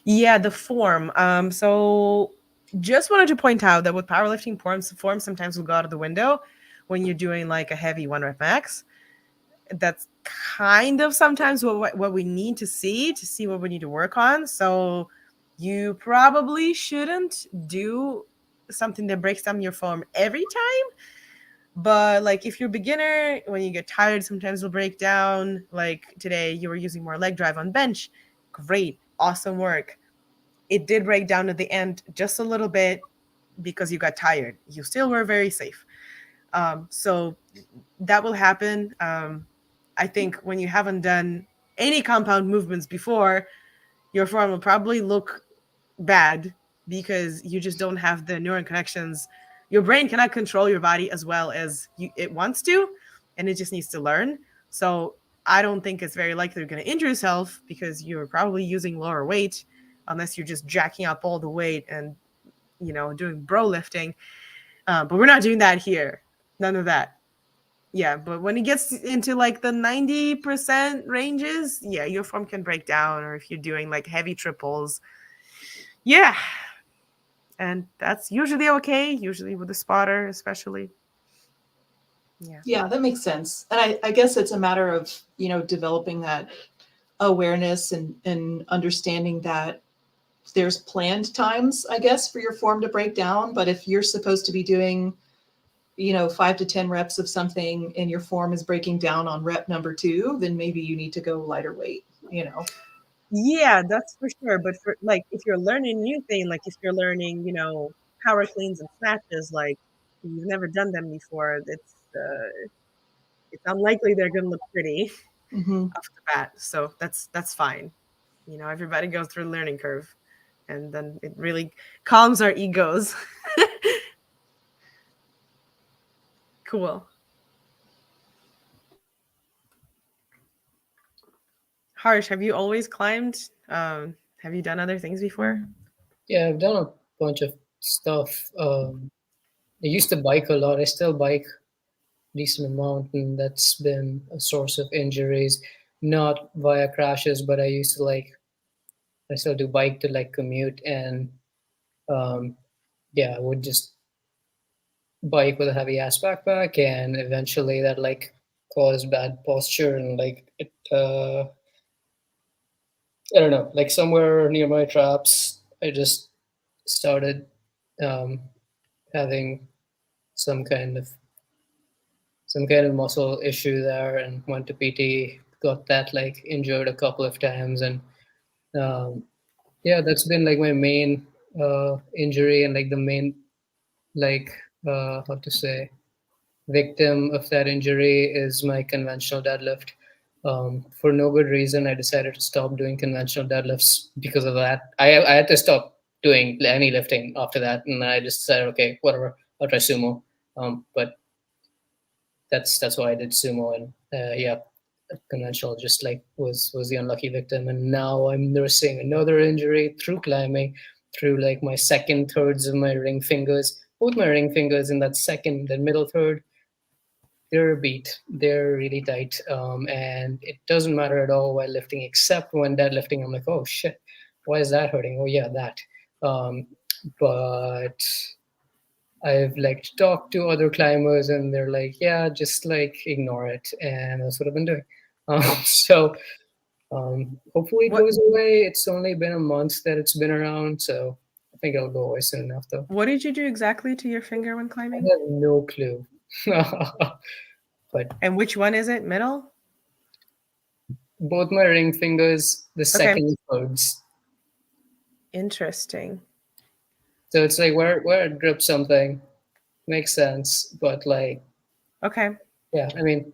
Yeah, the form. So just wanted to point out that with powerlifting, form sometimes will go out of the window when you're doing like a heavy 1 rep max. That's kind of sometimes what we need to see what we need to work on. So you probably shouldn't do something that breaks down your form every time. But like if you're a beginner, when you get tired, sometimes it'll break down. Like today, you were using more leg drive on bench. Great, awesome work. It did break down at the end just a little bit because you got tired. You still were very safe. So that will happen. I think when you haven't done any compound movements before, your form will probably look bad because you just don't have the neuron connections. Your brain cannot control your body as well as it wants to, and it just needs to learn. So I don't think it's very likely you're going to injure yourself because you're probably using lower weight, unless you're just jacking up all the weight and, doing bro lifting. But we're not doing that here. None of that. Yeah, but when it gets into like the 90% ranges, yeah, your form can break down. Or if you're doing like heavy triples, yeah. And that's usually okay, usually with a spotter, especially. Yeah, that makes sense. And I guess it's a matter of, developing that awareness and understanding that there's planned times, I guess, for your form to break down. But if you're supposed to be doing, 5 to 10 reps of something and your form is breaking down on rep number 2, then maybe you need to go lighter weight, Yeah, that's for sure. But for like, if you're learning a new thing, like if you're learning, power cleans and snatches, like you've never done them before, it's unlikely they're going to look pretty off the bat. So that's fine. Everybody goes through a learning curve, and then it really calms our egos. Cool. Harsh, have you always climbed? Have you done other things before? Yeah, I've done a bunch of stuff. I used to bike a lot. I still bike a decent amount, and that's been a source of injuries, not via crashes, but I still do bike to like commute, and I would just bike with a heavy ass backpack, and eventually that like caused bad posture, and like it I don't know, like somewhere near my traps I just started having some kind of muscle issue there, and went to PT, got that like injured a couple of times, and that's been like my main injury, and like the main like how to say victim of that injury is my conventional deadlift. For no good reason, I decided to stop doing conventional deadlifts because of that. I had to stop doing any lifting after that, and I just said, okay, whatever, I'll try sumo. But that's why I did sumo, and conventional just like was the unlucky victim, and now I'm nursing another injury through climbing, through like my second thirds of my ring fingers, both my ring fingers in that second and middle third. They're beat. They're really tight, and it doesn't matter at all while lifting, except when deadlifting. I'm like, oh shit, why is that hurting? Oh yeah, that. But I've like talked to other climbers, and they're like, yeah, just like ignore it, and that's what I've been doing. So hopefully it goes away. It's only been a month that it's been around, so I think it'll go away soon enough, though. What did you do exactly to your finger when climbing? I have no clue. But and which one is it? Middle? Both my ring fingers, the second thirds. Interesting. So it's like where it grips something makes sense, but like yeah, I mean,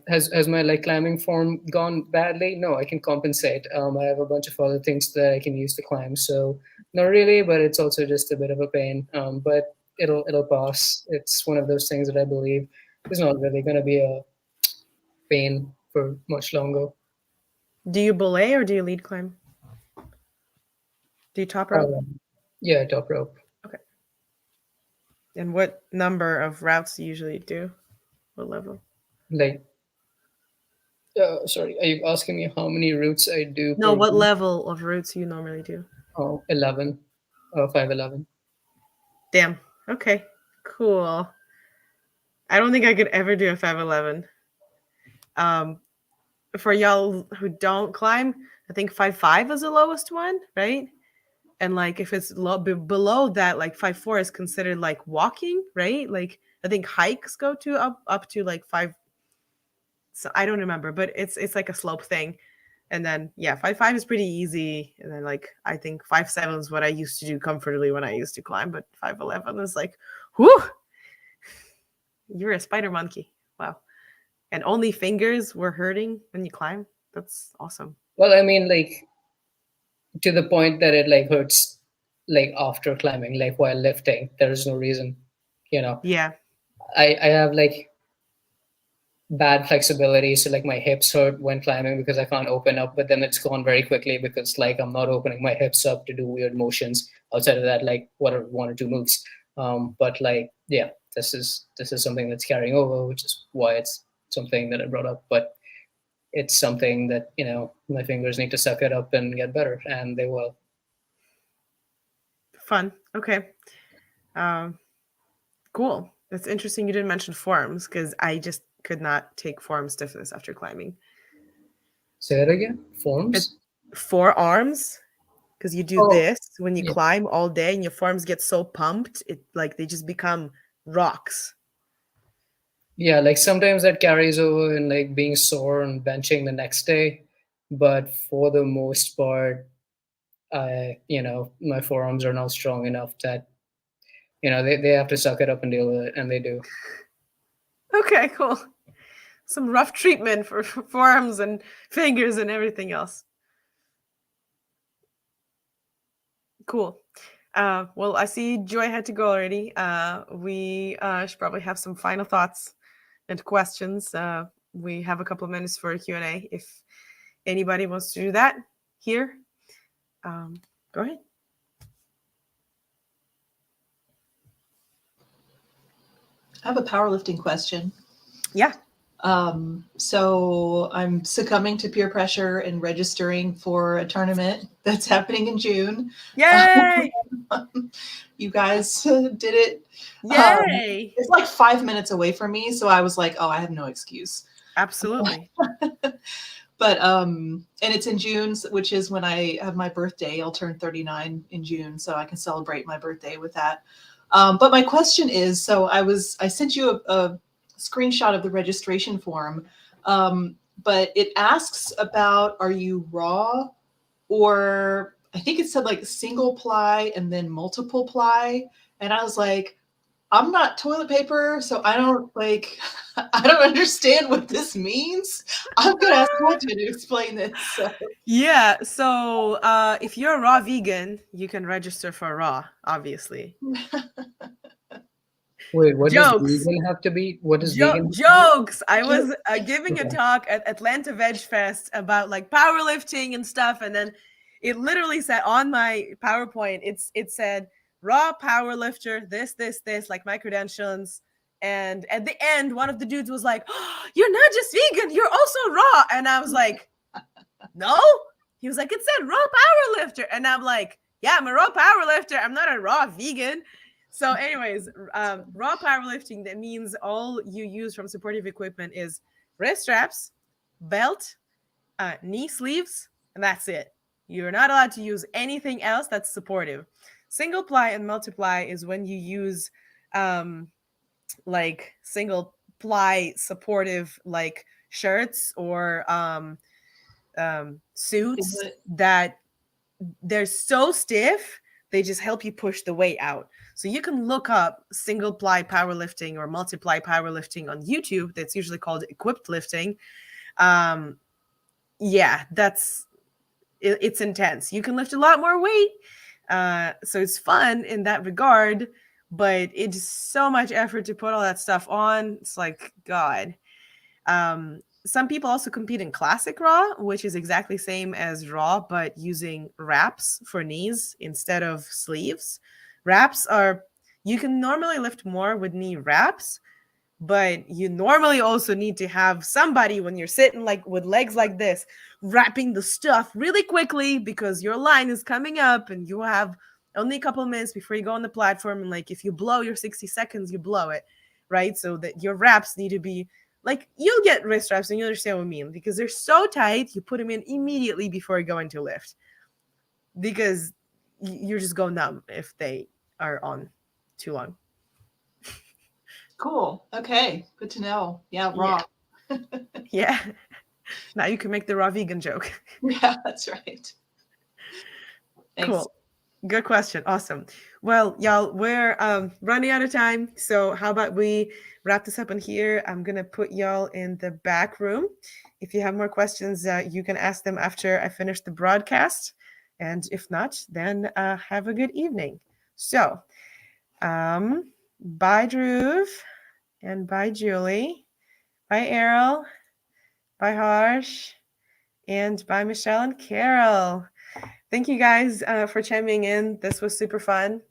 has my like climbing form gone badly? No, I can compensate. I have a bunch of other things that I can use to climb, so not really, but it's also just a bit of a pain. But it'll pass. It's one of those things that I believe is not really going to be a pain for much longer. Do you belay or do you lead climb? Do you top rope? Yeah, top rope. Okay. And what number of routes do you usually do? What level? Like, sorry, are you asking me how many routes I do? No, what level of routes you normally do? Oh, 11. 5'11". Damn. Okay. Cool. I don't think I could ever do a 5'11". For y'all who don't climb, I think 5'5" is the lowest one, right? And like if it's below that, like 5'4" is considered like walking, right? Like I think hikes go to up to like 5. So I don't remember, but it's like a slope thing. And then 5'5" is pretty easy. And then like I think 5'7" is what I used to do comfortably when I used to climb, but 5'11" is like, whoo, you're a spider monkey. Wow. And only fingers were hurting when you climb. That's awesome. Well, I mean, like to the point that it like hurts like after climbing, like while lifting. There is no reason, you know. Yeah. I have like bad flexibility, so like my hips hurt when climbing because I can't open up, but then it's gone very quickly because like I'm not opening my hips up to do weird motions outside of that, like whatever, one or two moves. But like yeah, this is something that's carrying over, which is why it's something that I brought up. But it's something that, you know, my fingers need to suck it up and get better, and they will. Fun. Okay. Cool. That's interesting. You didn't mention forearms because I just could not take forearm stiffness after climbing. Say that again. Forms. Forearms, because you do Oh, this when you yeah. climb all day, and your forearms get so pumped, it like they just become rocks. Yeah, like sometimes that carries over in like being sore and benching the next day, but for the most part, you know, my forearms are now strong enough that, you know, they have to suck it up and deal with it, and they do. Okay, cool. Some rough treatment for forearms and fingers and everything else. Cool. Well, I see Joy had to go already. We should probably have some final thoughts and questions. We have a couple of minutes for a Q&A. If anybody wants to do that here, go ahead. I have a powerlifting question. Yeah. So I'm succumbing to peer pressure and registering for a tournament that's happening in June. Yay! You guys did it. Yay! It's like 5 minutes away from me, so I was like, oh, I have no excuse. Absolutely. But and it's in June, which is when I have my birthday. I'll turn 39 in June, so I can celebrate my birthday with that. But my question is, so I sent you a screenshot of the registration form, but it asks about, are you raw, or I think it said like single ply and then multiple ply. And I was like, I'm not toilet paper, so I don't understand what this means. I'm gonna ask Katya to explain this. So. Yeah. So if you're a raw vegan, you can register for raw, obviously. Wait, what Jokes. does vegan have to be? What does vegan? Jokes. I was giving a talk at Atlanta Veg Fest about like powerlifting and stuff, and then it literally said on my PowerPoint, it said raw powerlifter, this, like my credentials. And at the end, one of the dudes was like, oh, "You're not just vegan, you're also raw." And I was like, "No." He was like, "It said raw powerlifter," and I'm like, "Yeah, I'm a raw powerlifter. I'm not a raw vegan." So anyways, raw powerlifting, that means all you use from supportive equipment is wrist straps, belt, knee sleeves, and that's it. You're not allowed to use anything else that's supportive. Single ply and multiply is when you use like single ply supportive like shirts or suits that they're so stiff, they just help you push the weight out. So you can look up single ply powerlifting or multiply powerlifting on YouTube. That's usually called equipped lifting. Yeah, it's intense. You can lift a lot more weight. So it's fun in that regard, but it's so much effort to put all that stuff on. It's like, God. Some people also compete in classic raw, which is exactly same as raw, but using wraps for knees instead of sleeves. Wraps you can normally lift more with knee wraps, but you normally also need to have somebody when you're sitting like with legs like this, wrapping the stuff really quickly because your line is coming up and you have only a couple of minutes before you go on the platform. And like, if you blow your 60 seconds, you blow it, right? So that your wraps need to be like, you'll get wrist straps and you understand what I mean, because they're so tight, you put them in immediately before you go into lift because you're just going numb if they are on too long. Cool. Okay. Good to know. Yeah, raw. Yeah. Now you can make the raw vegan joke. Yeah, that's right. Thanks. Cool. Good question. Awesome. Well, y'all, we're running out of time. So how about we wrap this up in here? I'm going to put y'all in the back room. If you have more questions, you can ask them after I finish the broadcast. And if not, then have a good evening. So bye, Drew. And bye, Julie. Bye, Errol. Bye, Harsh. And bye, Michelle and Carol. Thank you guys for chiming in. This was super fun.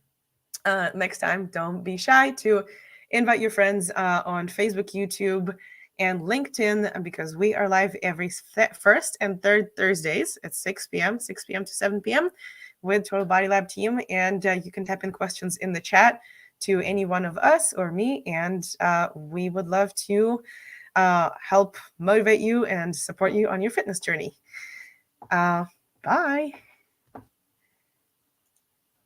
Next time, don't be shy to invite your friends on Facebook, YouTube, and LinkedIn, because we are live every first and third Thursdays at 6 p.m. to 7 p.m. with Total Body Lab team. And you can type in questions in the chat to any one of us or me. And we would love to help motivate you and support you on your fitness journey. Bye.